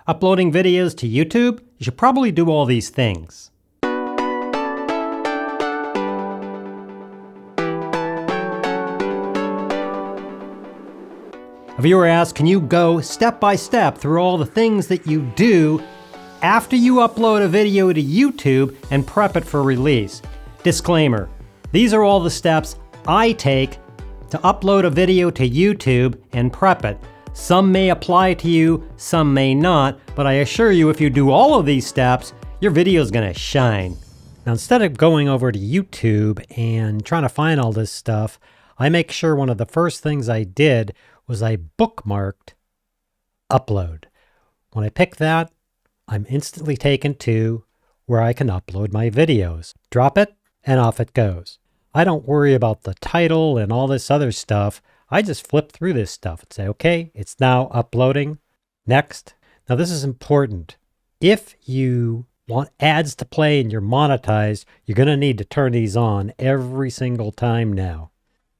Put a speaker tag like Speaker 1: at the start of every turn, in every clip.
Speaker 1: Uploading videos to YouTube, you should probably do all these things. A viewer asked, can you go step by step through all the things that you do after you upload a video to YouTube and prep it for release? Disclaimer, these are all the steps I take to upload a video to YouTube and prep it. Some may apply to you, some may not, but I assure you if you do all of these steps, your video is going to shine. Now instead of going over to YouTube and trying to find all this stuff, I make sure one of the first things I did was I bookmarked upload. When I pick that, I'm instantly taken to where I can upload my videos. Drop it and off it goes. I don't worry about the title and all this other stuff. I just flip through this stuff and say, okay, it's now uploading. Next. Now this is important. If you want ads to play and you're monetized, you're going to need to turn these on every single time now.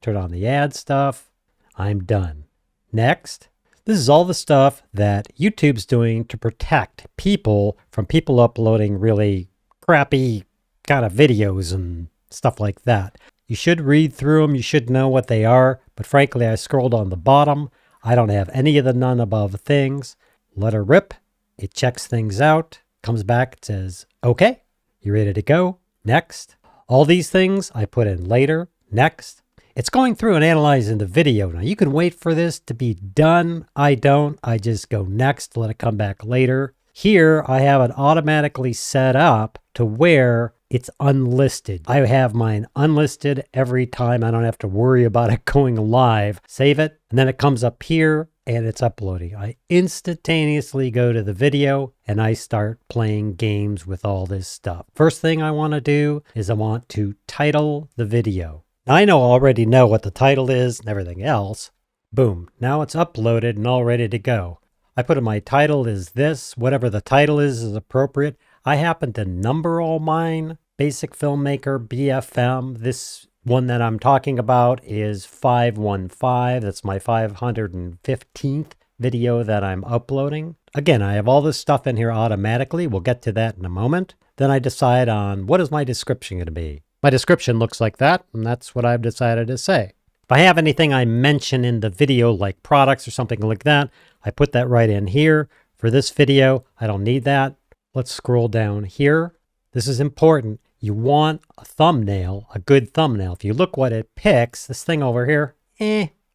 Speaker 1: Turn on the ad stuff. I'm done. Next. This is all the stuff that YouTube's doing to protect people from people uploading really crappy kind of videos and stuff like that. You should read through them. You should know what they are. But frankly, I scrolled on the bottom. I don't have any of the none above things. Let her rip. It checks things out. Comes back. It says, okay, you're ready to go. Next. All these things I put in later. Next. It's going through and analyzing the video. Now you can wait for this to be done. I don't. I just go next, let it come back later. Here I have it automatically set up to where it's unlisted. I have mine unlisted every time. I don't have to worry about it going live. Save it, and then it comes up here and it's uploading. I instantaneously go to the video and I start playing games with all this stuff. First thing I want to do is I want to title the video. I already know what the title is and everything else. Boom. Now it's uploaded and all ready to go. I put in my title is this. Whatever the title is appropriate. I happen to number all mine. Basic Filmmaker, BFM. This one that I'm talking about is 515. That's my 515th video that I'm uploading. Again, I have all this stuff in here automatically. We'll get to that in a moment. Then I decide on what is my description going to be. My description looks like that, and that's what I've decided to say. If I have anything I mention in the video, like products or something like that, I put that right in here. For this video, I don't need that. Let's scroll down here. This is important. You want a thumbnail, a good thumbnail. If you look what it picks, this thing over here,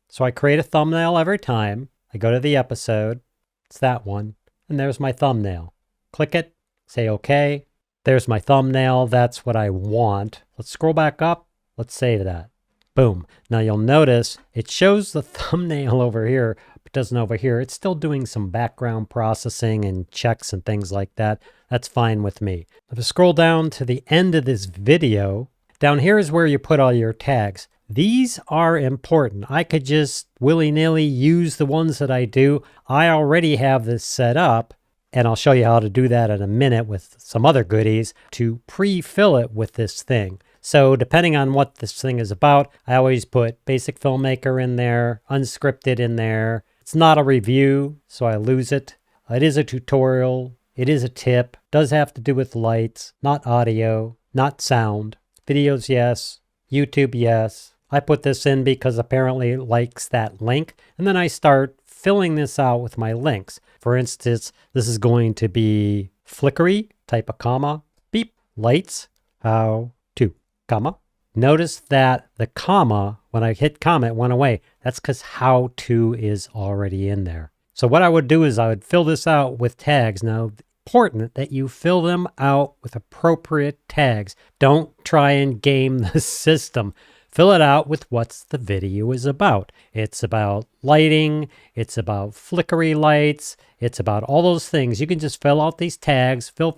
Speaker 1: So I create a thumbnail every time. I go to the episode. It's that one. And there's my thumbnail. Click it, say okay. There's my thumbnail. That's what I want. Let's scroll back up. Let's save that. Boom. Now you'll notice it shows the thumbnail over here, but doesn't over here. It's still doing some background processing and checks and things like that. That's fine with me. If I scroll down to the end of this video, down here is where you put all your tags. These are important. I could just willy-nilly use the ones that I do. I already have this set up. And I'll show you how to do that in a minute with some other goodies to pre-fill it with this thing. So depending on what this thing is about, I always put Basic Filmmaker in there, Unscripted in there. It's not a review, so I lose it. It is a tutorial. It is a tip. Does have to do with lights, not audio, not sound. Videos, yes. YouTube, yes. I put this in because apparently it likes that link. And then I start filling this out with my links. For instance, this is going to be flickery, type a comma, beep, lights, how to, comma. Notice that the comma, when I hit comma, it went away. That's because how to is already in there. So what I would do is I would fill this out with tags. Now, important that you fill them out with appropriate tags. Don't try and game the system. Fill it out with what the video is about. It's about lighting. It's about flickery lights. It's about all those things. You can just fill out these tags, fill,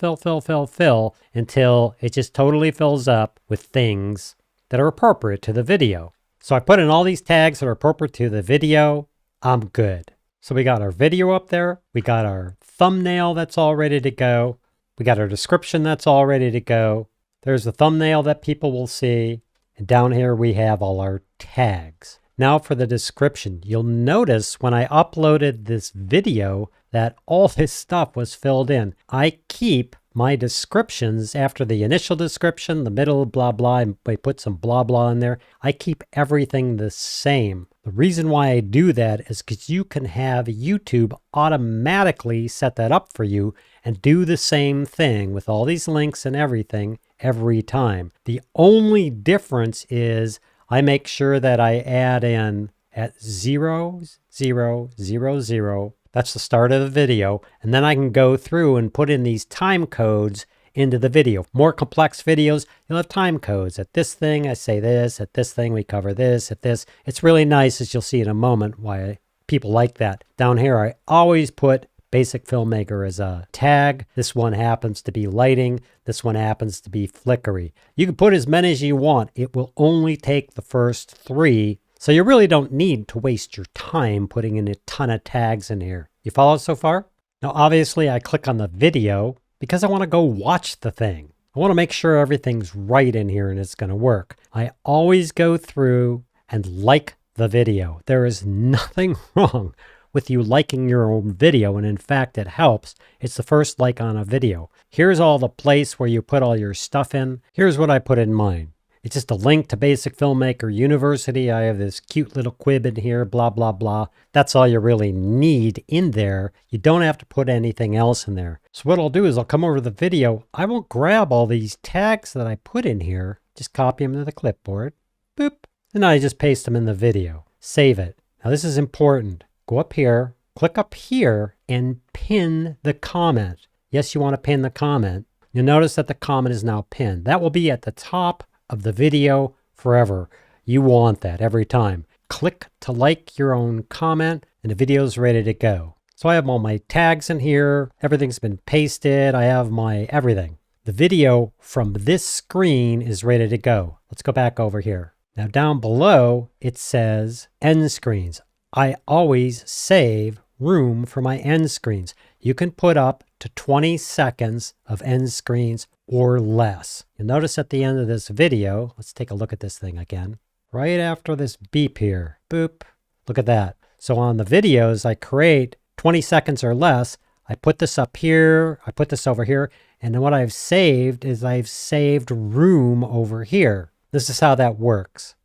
Speaker 1: until it just totally fills up with things that are appropriate to the video. So I put in all these tags that are appropriate to the video. I'm good. So we got our video up there. We got our thumbnail that's all ready to go. We got our description that's all ready to go. There's the thumbnail that people will see. And down here we have all our tags. Now for the description. You'll notice when I uploaded this video that all this stuff was filled in. I keep my descriptions after the initial description, the middle, blah, blah, and I put some blah, blah in there. I keep everything the same. The reason why I do that is because you can have YouTube automatically set that up for you and do the same thing with all these links and everything every time. The only difference is I make sure that I add in at 0, 0, 0, 0. That's the start of the video. And then I can go through and put in these time codes into the video. More complex videos, you'll have time codes. At this thing, I say this. At this thing, we cover this. At this, it's really nice, as you'll see in a moment, why people like that. Down here, I always put Basic Filmmaker as a tag. This one happens to be lighting. This one happens to be flickery. You can put as many as you want. It will only take the first 3. So you really don't need to waste your time putting in a ton of tags in here. You follow so far? Now, obviously, I click on the video because I want to go watch the thing. I want to make sure everything's right in here and it's going to work. I always go through and like the video. There is nothing wrong with you liking your own video, and in fact, it helps. It's the first like on a video. Here's all the place where you put all your stuff in. Here's what I put in mine. It's just a link to Basic Filmmaker University. I have this cute little quib in here, blah, blah, blah. That's all you really need in there. You don't have to put anything else in there. So what I'll do is I'll come over to the video. I will grab all these tags that I put in here, just copy them to the clipboard, boop, and I just paste them in the video. Save it. Now this is important. Go up here, click up here, and pin the comment. Yes, you want to pin the comment. You'll notice that the comment is now pinned. That will be at the top of the video forever. You want that every time. Click to like your own comment and the video's ready to go. So I have all my tags in here. Everything's been pasted. I have my everything. The video from this screen is ready to go. Let's go back over here. Now down below, it says end screens. I always save room for my end screens. You can put up to 20 seconds of end screens or less. You'll notice at the end of this video, let's take a look at this thing again. Right after this beep here, boop, look at that. So on the videos I create 20 seconds or less, I put this up here, I put this over here, and then what I've saved is I've saved room over here. This is how that works.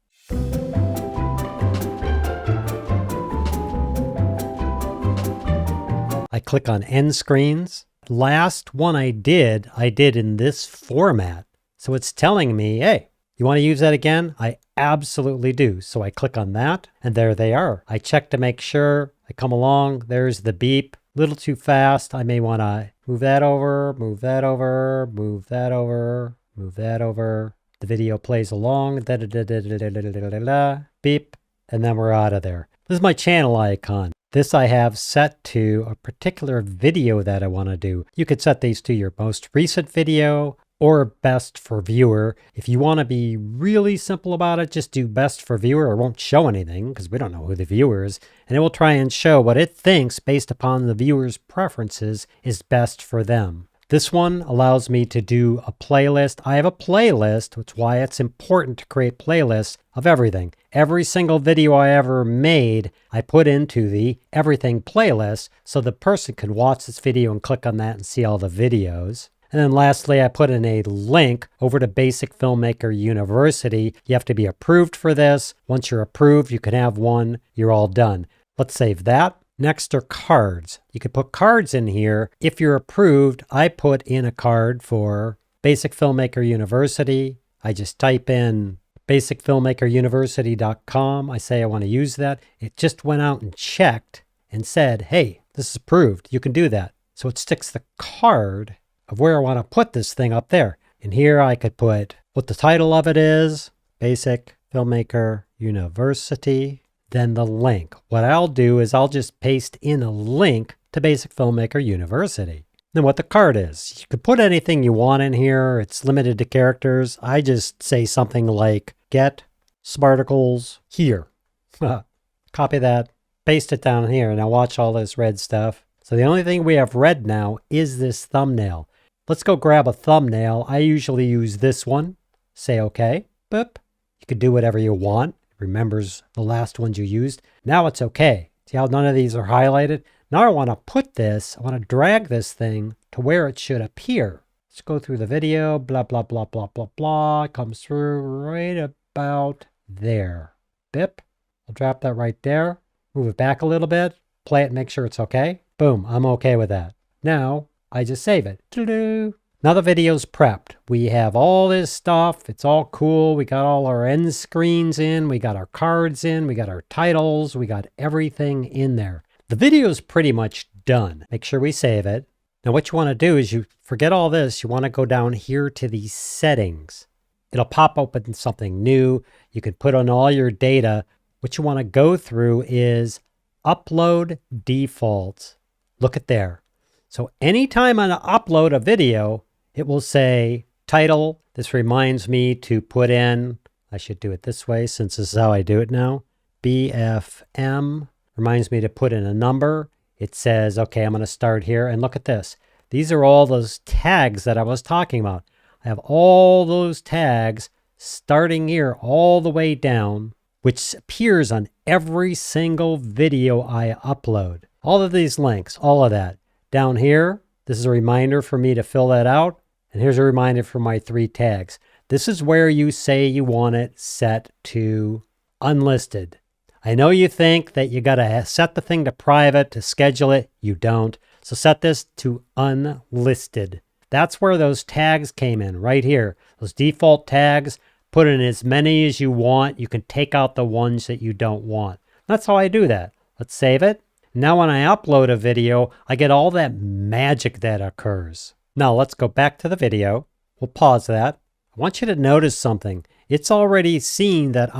Speaker 1: I click on end screens. Last one I did in this format. So it's telling me, hey, you want to use that again? I absolutely do. So I click on that and there they are. I check to make sure. I come along. There's the beep. Little too fast. I may want to move that over, move that over, move that over, move that over. The video plays along. Da, da, da, da, da, da, da, da, da, da, beep. And then we're out of there. This is my channel icon. This I have set to a particular video that I want to do. You could set these to your most recent video or best for viewer. If you want to be really simple about it, just do best for viewer or won't show anything because we don't know who the viewer is. And it will try and show what it thinks based upon the viewer's preferences is best for them. This one allows me to do a playlist. I have a playlist, which is why it's important to create playlists of everything. Every single video I ever made, I put into the everything playlist so the person can watch this video and click on that and see all the videos. And then lastly, I put in a link over to Basic Filmmaker University. You have to be approved for this. Once you're approved, you can have one. You're all done. Let's save that. Next are cards. You can put cards in here. If you're approved, I put in a card for Basic Filmmaker University. I just type in basicfilmmakeruniversity.com. I say I want to use that. It just went out and checked and said, hey, this is approved. You can do that. So it sticks the card of where I want to put this thing up there. And here I could put what the title of it is, Basic Filmmaker University. Then the link. What I'll do is I'll just paste in a link to Basic Filmmaker University. Then what the card is. You could put anything you want in here. It's limited to characters. I just say something like, get smarticles here. Copy that, paste it down here. Now watch all this red stuff. So the only thing we have red now is this thumbnail. Let's go grab a thumbnail. I usually use this one. Say okay. Boop. You could do whatever you want. Remembers the last ones you used. Now it's okay. See how none of these are highlighted? Now I want to put this, I want to drag this thing to where it should appear. Let's go through the video, blah, blah, blah, blah, blah, blah. It comes through right about there. Bip. I'll drop that right there. Move it back a little bit. Play it, make sure it's okay. Boom, I'm okay with that. Now, I just save it. Doo-doo. Now the video's prepped. We have all this stuff. It's all cool. We got all our end screens in. We got our cards in. We got our titles. We got everything in there. The video's pretty much done. Make sure we save it. Now what you want to do is you forget all this. You want to go down here to these settings. It'll pop open something new. You can put on all your data. What you want to go through is upload defaults. Look at there. So anytime I upload a video, it will say title. This reminds me to put in, I should do it this way since this is how I do it now. BFM reminds me to put in a number. It says, okay, I'm going to start here. And look at this. These are all those tags that I was talking about. I have all those tags starting here all the way down, which appears on every single video I upload. All of these links, all of that. Down here, this is a reminder for me to fill that out. And here's a reminder for my 3 tags. This is where you say you want it set to unlisted. I know you think that you got to set the thing to private to schedule it. You don't. So set this to unlisted. That's where those tags came in, right here. Those default tags, put in as many as you want. You can take out the ones that you don't want. That's how I do that. Let's save it. Now when I upload a video, I get all that magic that occurs. Now let's go back to the video. We'll pause that. I want you to notice something. It's already seen that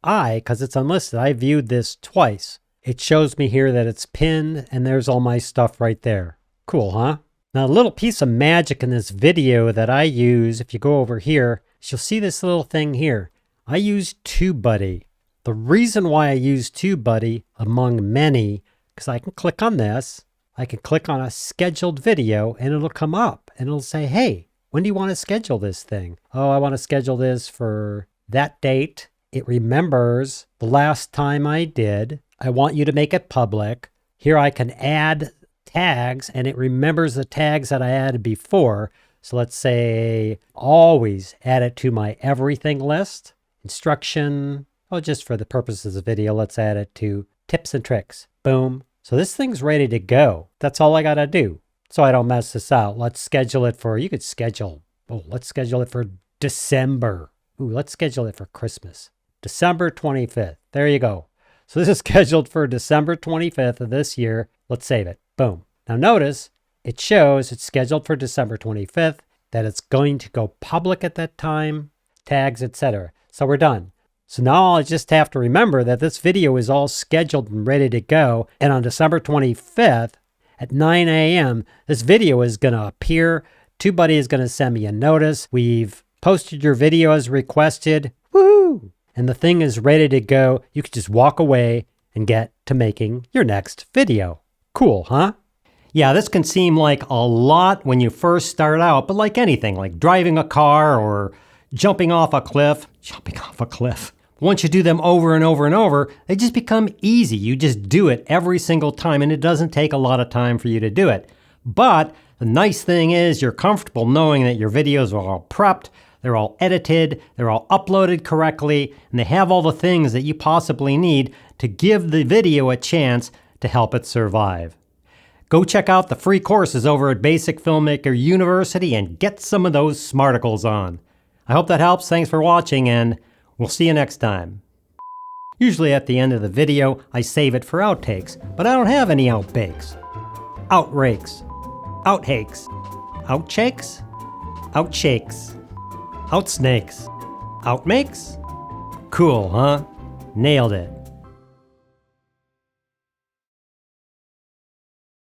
Speaker 1: because it's unlisted, I viewed this twice. It shows me here that it's pinned and there's all my stuff right there. Cool, huh? Now a little piece of magic in this video that I use, if you go over here, you'll see this little thing here. I use TubeBuddy. The reason why I use TubeBuddy, among many, because I can click on this, I can click on a scheduled video and it'll come up and it'll say, hey, when do you want to schedule this thing? Oh, I want to schedule this for that date. It remembers the last time I did. I want you to make it public. Here I can add tags and it remembers the tags that I added before. So let's say always add it to my everything list. Instruction, just for the purposes of the video, let's add it to tips and tricks. Boom. So this thing's ready to go. That's all I got to do. So I don't mess this out. Let's schedule it for, you could schedule, let's schedule it for December. Let's schedule it for Christmas. December 25th. There you go. So this is scheduled for December 25th of this year. Let's save it. Boom. Now notice it shows it's scheduled for December 25th, that it's going to go public at that time, tags, etc. So we're done. So now I just have to remember that this video is all scheduled and ready to go. And on December 25th at 9 a.m., this video is going to appear. TubeBuddy is going to send me a notice. We've posted your video as requested. Woohoo! And the thing is ready to go. You can just walk away and get to making your next video. Cool, huh? Yeah, this can seem like a lot when you first start out, but like anything, like driving a car or jumping off a cliff. Once you do them over and over and over, they just become easy. You just do it every single time, and it doesn't take a lot of time for you to do it. But the nice thing is you're comfortable knowing that your videos are all prepped, they're all edited, they're all uploaded correctly, and they have all the things that you possibly need to give the video a chance to help it survive. Go check out the free courses over at Basic Filmmaker University and get some of those smarticles on. I hope that helps. Thanks for watching, and we'll see you next time. Usually at the end of the video, I save it for outtakes, but I don't have any outtakes. Outrakes. Outtakes. Outshakes? Outshakes. Outsnakes. Outmakes? Cool, huh? Nailed it.